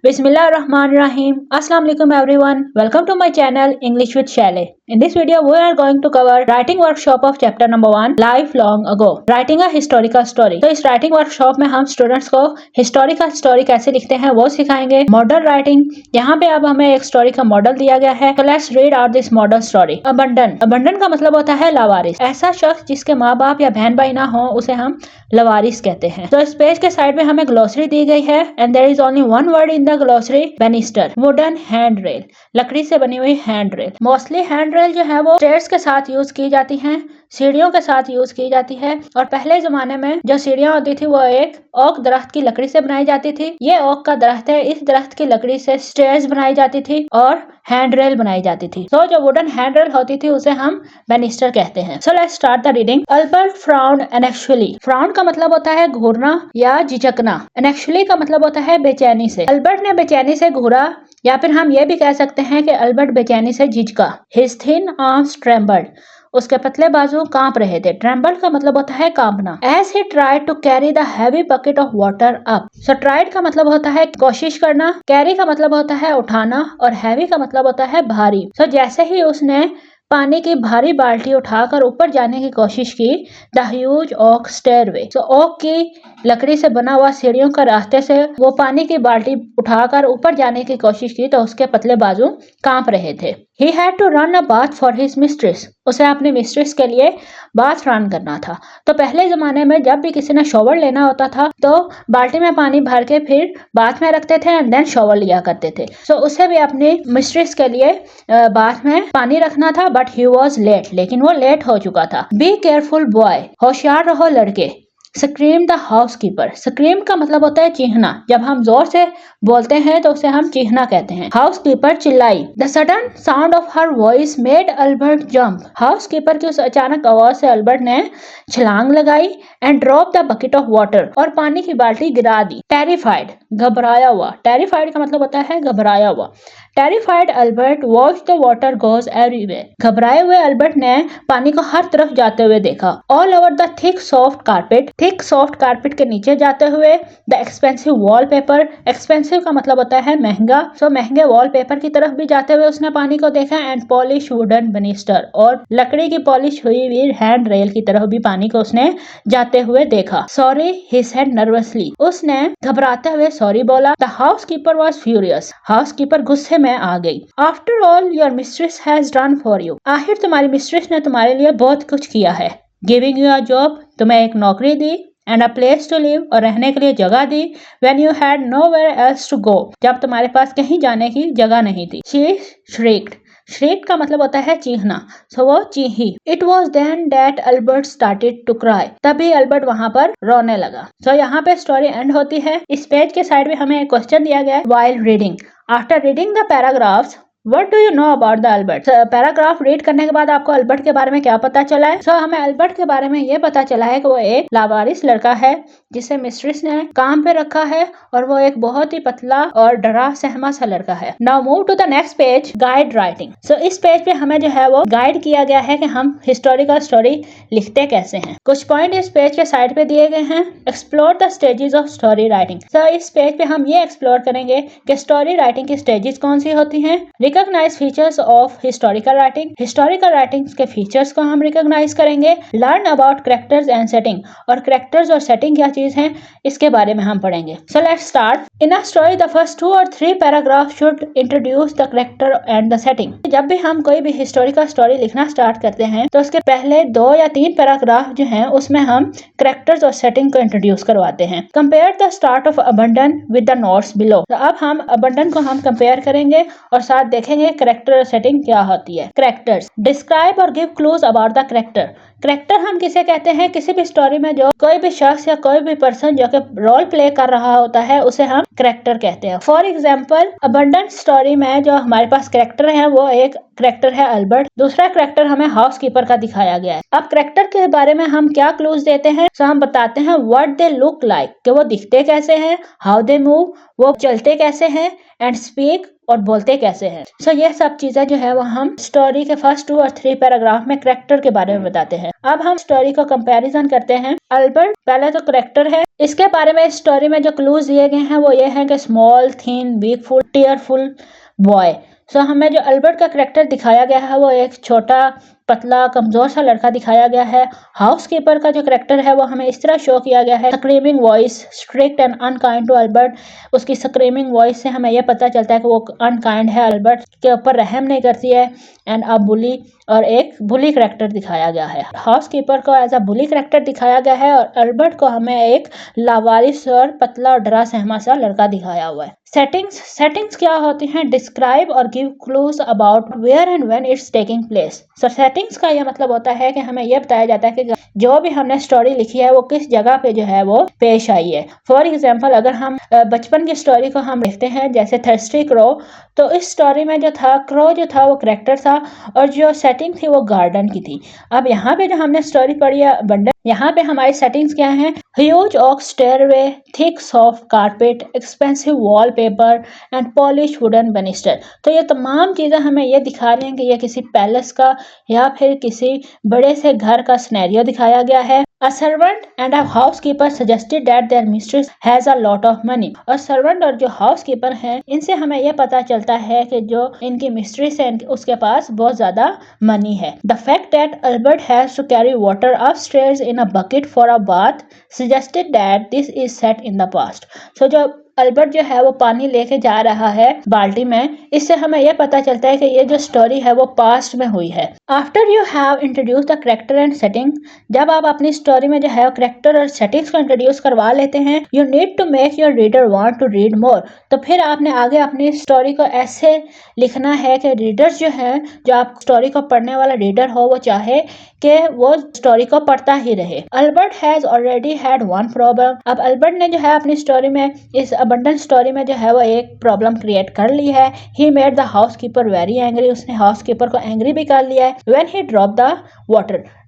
Bismillahirrahmanirrahim. Assalamu alaikum everyone. Welcome to my channel English with Shale. In this video we are going to cover writing workshop of chapter number 1 Life Long Ago. Writing a historical story. तो इस writing workshop में हम students को historical story कैसे लिखते हैं वो सिखाएंगे. Model writing यहाँ पे अब हमें एक story का मॉडल दिया गया है. So let's read out this model story. Abandon. Abandon का मतलब होता है लावारिस. ऐसा शख्स जिसके माँ बाप या बहन भाई ना हो उसे हम लवारिस कहते हैं. तो इस पेज के साइड में हमें ग्लोसरी दी गई है and there is only one word in the glossary. Banister. Wooden hand rail. लकड़ी से बनी हुई hand rail. Mostly hand rail जो है वो स्टेयर्स के साथ यूज की जाती हैं, सीढ़ियों के साथ यूज की जाती है. और पहले जमाने में जो सीढ़ियां होती थी वो एक ओक दरख्त की लकड़ी से बनाई जाती थी. ये ओक का दरख्त है, इस दरख्त की लकड़ी से स्टेयर्स बनाई जाती थी और हैंड रेल बनाई जाती थी. तो जो वुडन हैंड रेल होती थी उसे हम बेनिस्टर कहते हैं. So let's start the reading. Albert frowned ineffectually. Frowned का मतलब होता है घूरना या झिझकना. इनेक्चुअली का मतलब होता है बेचैनी से. अल्बर्ट ने बेचैनी से घूरा या फिर हम ये भी कह सकते हैं कि अल्बर्ट बेचैनी से झिझका. His thin arms trembled. उसके पतले बाजू कांप रहे थे. ट्रेम्बल का मतलब होता है कांपना. As he tried to carry the heavy bucket of water up. So tried का मतलब होता है कोशिश करना, कैरी का मतलब होता है उठाना और हैवी का मतलब होता है भारी. सो जैसे ही उसने पानी की भारी बाल्टी उठाकर ऊपर जाने की कोशिश की, the huge oak stairway. So oak की लकड़ी से बना हुआ सीढ़ियों का रास्ते से वो पानी की बाल्टी उठाकर ऊपर जाने की कोशिश की तो उसके पतले बाजू कांप रहे थे. He had to run a bath for his mistress. उसे अपनी मिस्ट्रेस के लिए बाथ रन करना था. तो पहले जमाने में जब भी किसी ने शॉवर लेना होता था तो बाल्टी में पानी भर के फिर बाथ में रखते थे एंड देन शॉवर लिया करते थे. सो उसे भी अपनी मिस्ट्रेस के लिए बाथ में पानी रखना था. But he was late. लेकिन वो लेट हो चुका था. Be careful boy. होशियार रहो लड़के. Scream the housekeeper. स्क्रीम का मतलब होता है चीखना. जब हम जोर से बोलते हैं तो उसे हम चीखना कहते हैं. हाउसकीपर चिल्लाई. The sudden sound of her voice made Albert jump. Housekeeper की उस अचानक आवाज से अल्बर्ट ने छलांग लगाई and drop the bucket of water. और पानी की बाल्टी गिरा दी. टेरिफाइड. घबराया हुआ. टेरिफाइड का मतलब होता है घबराया हुआ. Terrified Albert watch the water goes everywhere. घबराए हुए अल्बर्ट ने पानी को हर तरफ जाते हुए देखा. All over the thick soft carpet. Thick soft carpet के नीचे जाते हुए. The expensive wallpaper. एक्सपेंसिव का मतलब होता है महंगा. सो महंगे वॉलपेपर की तरफ भी जाते हुए उसने पानी को देखा. And polished wooden banister. और लकड़ी की पॉलिश हुई हुई हैंड रेल की तरफ भी पानी को उसने जाते हुए देखा. Sorry he said nervously. उसने घबराते हुए सॉरी बोला. The housekeeper was furious. Housekeeper गुस्से में आ गई. After all your mistress has done for you. आखिर तुम्हारी मिस्ट्रेस ने तुम्हारे लिए बहुत कुछ किया है. Giving you a job. तुम्हें एक नौकरी दी. And a place to live. और रहने के लिए जगह दी. When you had nowhere else to go. जब तुम्हारे पास कहीं जाने की जगह नहीं थी. शी श्रीक्ड. श्रीक्ड का मतलब होता है चीखना. सो वो चीही. It was then that Albert started to cry. तभी अल्बर्ट वहां पर रोने लगा. सो यहाँ पे स्टोरी एंड होती है. इस पेज के साइड में हमें एक क्वेश्चन दिया गया है. While reading. After reading the paragraphs What do you know about the Albert? Paragraph read करने के बाद आपको अल्बर्ट के बारे में क्या पता चला है? हमें अल्बर्ट के बारे में ये पता चला है कि वो एक लावारिस लड़का है जिसे मिस्ट्रेस ने काम पे रखा है और वो एक बहुत ही पतला और डरा सहमा सा लड़का है. Now move to the next page. Guide writing. इस पेज पे हमें जो है वो गाइड किया गया है कि हम हिस्टोरिकल स्टोरी लिखते कैसे हैं. कुछ पॉइंट इस पेज के साइड पे दिए गए हैं. Explore the stages of story writing. इस पेज पे हम ये एक्सप्लोर करेंगे कि स्टोरी राइटिंग की स्टेजेस कौन सी होती हैं. Recognise features of historical writing. Historical writing के फीचर्स को हम रिकॉग्नाइज करेंगे. Learn about characters and setting. और कैरेक्टर्स और सेटिंग क्या चीज है इसके बारे में हम पढ़ेंगे. So let's start. In a story the first 2 और 3 paragraph should introduce the character and the setting. जब भी हम कोई भी हिस्टोरिकल स्टोरी लिखना स्टार्ट करते हैं तो उसके पहले 2 या 3 पैराग्राफ जो हैं उसमें हम कैरेक्टर्स और सेटिंग को इंट्रोड्यूस करवाते हैं. Compare the start of abandon with the notes below. अब हम अबंडन को हम कंपेयर करेंगे और साथ देखेंगे कैरेक्टर और सेटिंग क्या होती है. कैरेक्टर्स. डिस्क्राइब और give clues about the character. Character हम किसे कहते हैं. किसी भी स्टोरी में जो कोई भी शख्स या कोई भी पर्सन जो कि रोल प्ले कर रहा होता है उसे हम कैरेक्टर कहते हैं. फॉर एग्जांपल अबंडेंट स्टोरी में जो हमारे पास कैरेक्टर है वो एक कैरेक्टर है अल्बर्ट. दूसरा कैरेक्टर हमें हाउसकीपर का दिखाया गया है. अब कैरेक्टर के बारे में हम क्या क्लूज देते हैं. हम बताते हैं व्हाट दे लुक लाइक. कि वो दिखते कैसे हैं. How they move. वो चलते कैसे हैं. And speak. और बोलते कैसे हैं. ये सब चीजें जो है वो हम स्टोरी के फर्स्ट 2 और 3 पैराग्राफ में कैरेक्टर के बारे में बताते हैं. है। अब हम स्टोरी को कंपैरिजन करते हैं। अल्बर्ट पहले तो करेक्टर है, इसके बारे में स्टोरी में जो क्लूज दिए गए हैं वो ये हैं कि small, thin, weak full, tearful boy. So हमें जो अल्बर्ट का करेक्टर दिखाया गया है वो एक छोटा, पतला, कमजोर सा लड़का दिखाया गया है। हाउसकीपर का जो करेक्टर है वो हमें इस तरह शो किया गया है। Screaming voice, strict and unkind to Albert. उसकी स्क्रीमिंग वॉइस से हमें यह पता चलता है कि वो अनकाइंड है, अल्बर्ट के ऊपर रहम नहीं करती है। एंड अ बुली, और एक बुली करेक्टर दिखाया गया है। हाउसकीपर को एज अ बुली करेक्टर दिखाया गया है और अल्बर्ट को हमें एक लावारिस और पतला और डरा सहमा सा लड़का दिखाया हुआ है। सेटिंग्स क्या होती हैं? डिस्क्राइब और give clues about where and when it's taking place. So settings का यह मतलब होता है कि हमें यह बताया जाता है कि जो भी हमने स्टोरी लिखी है वो किस जगह पे जो है वो पेश आई है। फॉर एग्जाम्पल, अगर हम बचपन की स्टोरी को हम देखते हैं, जैसे थर्स्टी क्रो, तो इस स्टोरी में जो था, क्रो जो था वो करेक्टर था और जो सेटिंग थी वो गार्डन की थी। अब यहाँ पे जो हमने स्टोरी पढ़ी है बंडल, यहाँ पे हमारी सेटिंग्स क्या हैं? Huge oak stairway, thick soft carpet, expensive wallpaper and polished wooden banister. तो ये तमाम चीज़ें हमें ये दिखा रही हैं कि ये किसी पैलेस का या फिर किसी बड़े से घर का सिनेरियो दिखाया गया है। A servant and a housekeeper suggested that their mistress has a lot of money। और सर्वेंट और जो हाउसकीपर हैं, इनसे हमें यह पता चलता है कि जो इनकी मिस्ट्रेस है उसके पास बहुत ज्यादा मनी है। The fact that Albert has to carry water upstairs in a bucket for a bath suggested that this is set in the past। So जो अल्बर्ट जो है वो पानी लेके जा रहा है बाल्टी में, इससे हमें यह पता चलता है कि ये जो स्टोरी है वो पास्ट में हुई है। After you have introduce the character and setting, जब आप अपनी स्टोरी में जो है करेक्टर और सेटिंग्स को इंट्रोड्यूस करवा लेते हैं, you need to make your reader want to read more. तो फिर आपने आगे अपनी स्टोरी को ऐसे लिखना है कि रीडर्स जो है, जो आप स्टोरी को पढ़ने वाला रीडर हो, वो चाहे कि वो स्टोरी को पढ़ता ही रहे। Albert has already had one problem. अब अल्बर्ट ने जो है अपनी स्टोरी में, इस अबंडेंस स्टोरी में जो है वो एक प्रॉब्लम क्रिएट कर ली है। He made the housekeeper very angry. उसने हाउसकीपर को एंग्री भी कर लिया है। When he drop the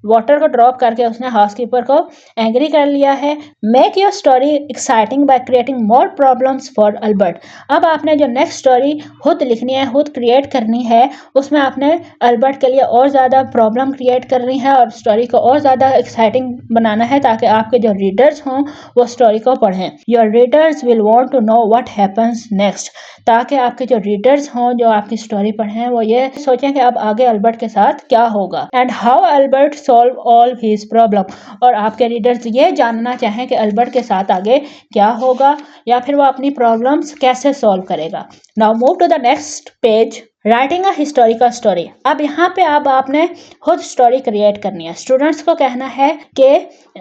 water को ड्रॉप करके उसने हाउसकीपर को एंग्री कर लिया है। Make your story exciting by creating more problems for Albert. अब आपने जो नेक्स्ट स्टोरी खुद लिखनी है, खुद क्रिएट करनी है, उसमें आपने अल्बर्ट के लिए और ज़्यादा प्रॉब्लम क्रिएट करनी है और स्टोरी को और ज़्यादा एक्साइटिंग बनाना है ताकि आपके जो रीडर्स हों वो स्टोरी को पढ़ें। Your readers will want to know what happens next, ताकि आपके जो रीडर्स हों जो आपकी स्टोरी पढ़ें वो ये सोचें कि अब आगे अल्बर्ट के साथ क्या होगा। And how Albert solve all his problem, और आपके रीडर्स ये जानना चाहें कि अल्बर्ट के साथ आगे क्या होगा या फिर वो अपनी प्रॉब्लम्स कैसे सॉल्व करेगा। Now move to the next page, writing a historical story. अब यहाँ पे अब आपने खुद स्टोरी क्रिएट करनी है। स्टूडेंट्स को कहना है कि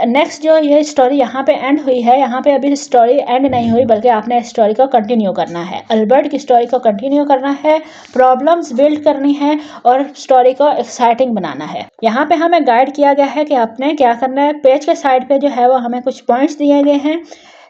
नेक्स्ट जो ये स्टोरी यहाँ पे एंड हुई है, यहाँ पे अभी स्टोरी एंड नहीं हुई बल्कि आपने स्टोरी को कंटिन्यू करना है। अल्बर्ट की स्टोरी को कंटिन्यू करना है, प्रॉब्लम्स बिल्ड करनी है और स्टोरी को एक्साइटिंग बनाना है। यहाँ पे हमें गाइड किया गया है कि आपने क्या करना है। पेज के साइड पे जो है वो हमें कुछ पॉइंट्स दिए गए हैं।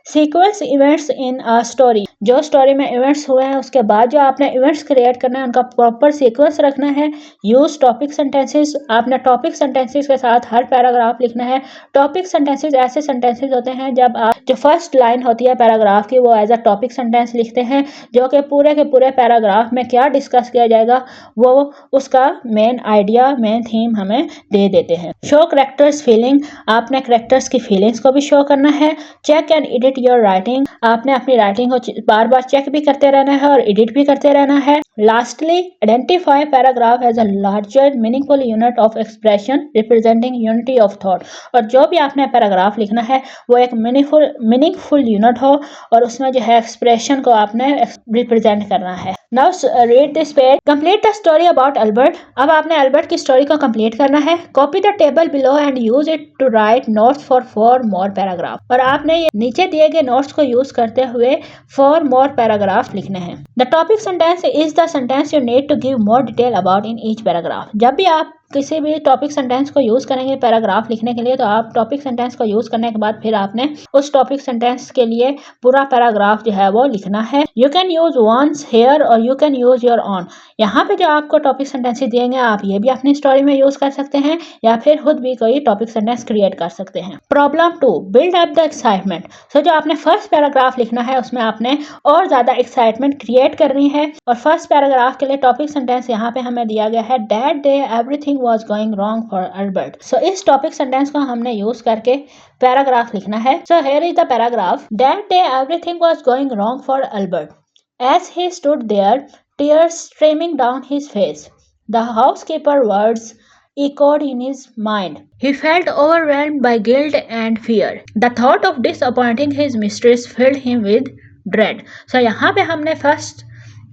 Sequence events in a story, जो स्टोरी में इवेंट्स हुए हैं उसके बाद जो आपने इवेंट्स क्रिएट करना है उनका प्रॉपर सीक्वेंस रखना है। यूज टॉपिक सेंटेंसेस, आपने टॉपिक सेंटेंसेस के साथ हर पैराग्राफ लिखना है। टॉपिक सेंटेंसेस ऐसे सेंटेंसेस होते हैं जब आप जो फर्स्ट लाइन होती है पैराग्राफ की वो एज अ टॉपिक सेंटेंस लिखते हैं, जो कि पूरे के पूरे पैराग्राफ में क्या डिस्कस किया जाएगा वो उसका मेन आइडिया, मेन थीम हमें दे देते हैं। शो करेक्टर्स फीलिंग, आपने करेक्टर्स की फीलिंग्स को भी शो करना है। Check and edit your writing, आपने अपनी राइटिंग को बार बार चेक भी करते रहना है और एडिट भी करते रहना है। Lastly, identify paragraph as a larger meaningful unit of expression representing unity of thought, और जो भी आपने पैराग्राफ लिखना है वो एक मीनिंगफुल यूनिट हो और उसमें जो है एक्सप्रेशन को आपने रिप्रेजेंट करना है। Now read this page, complete the story about Albert. अब आपने अल्बर्ट की स्टोरी को कंप्लीट करना है। Copy the table below and use it to write notes for 4 more paragraph, और आपने ये नीचे दिए गए नोट्स को यूज करते हुए 4 मोर पैराग्राफ लिखने हैं। The topic sentence is the sentence you need to give more detail about in each paragraph. जब भी आप किसी भी टॉपिक सेंटेंस को यूज करेंगे पैराग्राफ लिखने के लिए, तो आप टॉपिक सेंटेंस को यूज करने के बाद फिर आपने उस टॉपिक सेंटेंस के लिए पूरा पैराग्राफ जो है वो लिखना है। You can use ones here और you can use your own. यहाँ पे जो आपको टॉपिक सेंटेंस देंगे आप ये भी अपनी स्टोरी में यूज कर सकते हैं या फिर खुद भी कोई टॉपिक सेंटेंस क्रिएट कर सकते हैं। Problem 2, build up the excitement. So जो आपने फर्स्ट पैराग्राफ लिखना है उसमें आपने और ज्यादा एक्साइटमेंट क्रिएट करनी है, और फर्स्ट पैराग्राफ के लिए टॉपिक सेंटेंस यहाँ पे हमें दिया गया है that day everything was going wrong for Albert. So इस टॉपिक सेंटेंस को हमने यूज करके पैराग्राफ लिखना है. So here is the paragraph. That day everything was going wrong for Albert. As he stood there, tears streaming down his face, the housekeeper's words echoed in his mind. He felt overwhelmed by guilt and fear. The thought of disappointing his mistress filled him with dread. So यहाँ पे हमने first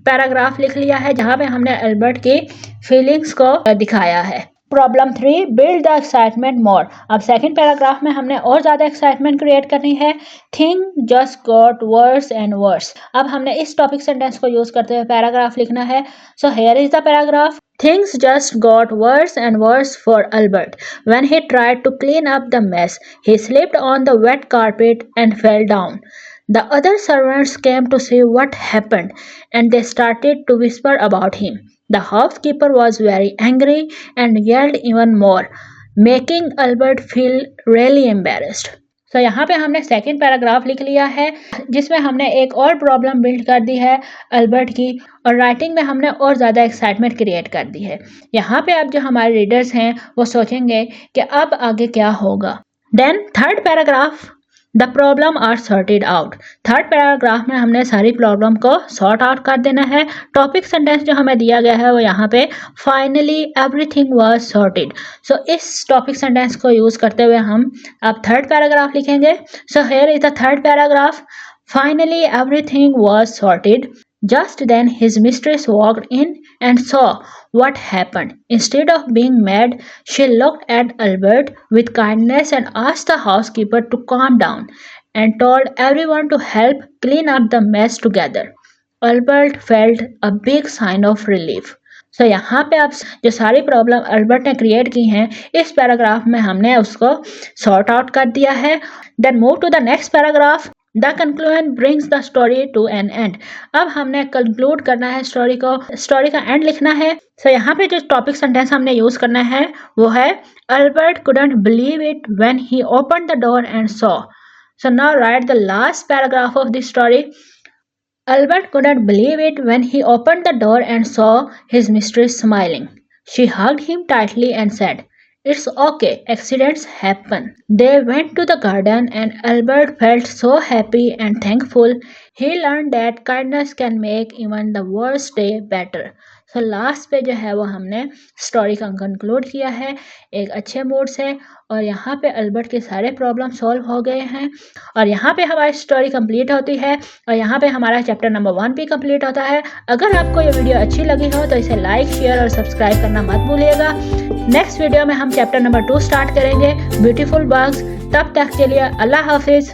paragraph लिख लिया है जहाँ पे हमने Albert की फीलिंग्स को दिखाया है. प्रॉब्लम 3, बिल्ड द एक्साइटमेंट मोर. अब सेकंड पैराग्राफ में हमने और ज़्यादा एक्साइटमेंट क्रिएट करनी है. Thing just got worse and worse. अब हमने इस टॉपिक सेंटेंस को यूज करते हुए पैराग्राफ लिखना है. So here is the paragraph. Things just got worse and worse for Albert. When he tried to clean up the mess, he slipped on the wet carpet and fell down. The other servants came to see what happened, and they started to whisper about him. The housekeeper was very angry and yelled even more, making Albert feel really embarrassed. So यहाँ पे हमने second paragraph लिख लिया है जिसमें हमने एक और प्रॉब्लम बिल्ड कर दी है अल्बर्ट की, और राइटिंग में हमने और ज़्यादा एक्साइटमेंट क्रिएट कर दी है. यहाँ पे अब जो हमारे रीडर्स हैं वो सोचेंगे कि अब आगे क्या होगा. Then third paragraph, the problem are sorted out. Third paragraph में हमने सारी प्रॉब्लम को सॉर्ट आउट कर देना है. टॉपिक सेंटेंस जो हमें दिया गया है वो यहाँ पे फाइनली एवरीथिंग वाज सॉर्टेड. सो इस टॉपिक सेंटेंस को यूज करते हुए हम अब थर्ड पैराग्राफ लिखेंगे. So here is the third paragraph. Finally everything was sorted. Just then his mistress walked in and saw what happened. Instead of being mad, she looked at Albert with kindness and asked the housekeeper to calm down and told everyone to help clean up the mess together. Albert felt a big sign of relief. So यहाँ पे अब जो सारी problem Albert ने create की हैं इस paragraph में हमने उसको सॉर्ट आउट कर दिया है. Then move to the next paragraph. The conclusion brings the story to an end. अब हमने कंक्लूड करना है स्टोरी को, स्टोरी का एंड लिखना है. सो यहाँ पे जो टॉपिक सेंटेंस हमने यूज करना है वो है Albert couldn't believe it when he opened the door and saw. So now write the last paragraph of this story. Albert couldn't believe it when he opened the door and saw his mistress smiling. She hugged him tightly and said, "It's okay, accidents happen." They went to the garden and Albert felt so happy and thankful. He learned that kindness can make even the worst day better. So last पे जो है वो हमने story का conclude किया है एक अच्छे मूड से, और यहाँ पे अल्बर्ट के सारे प्रॉब्लम सॉल्व हो गए हैं और यहाँ पे हमारी स्टोरी कंप्लीट होती है और यहाँ पे हमारा चैप्टर नंबर 1 भी कंप्लीट होता है. अगर आपको ये वीडियो अच्छी लगी हो तो इसे लाइक, शेयर और सब्सक्राइब करना मत भूलिएगा. नेक्स्ट वीडियो में हम चैप्टर नंबर 2 स्टार्ट करेंगे, ब्यूटीफुल बग्स. तब तक के लिए अल्लाह हाफिज़.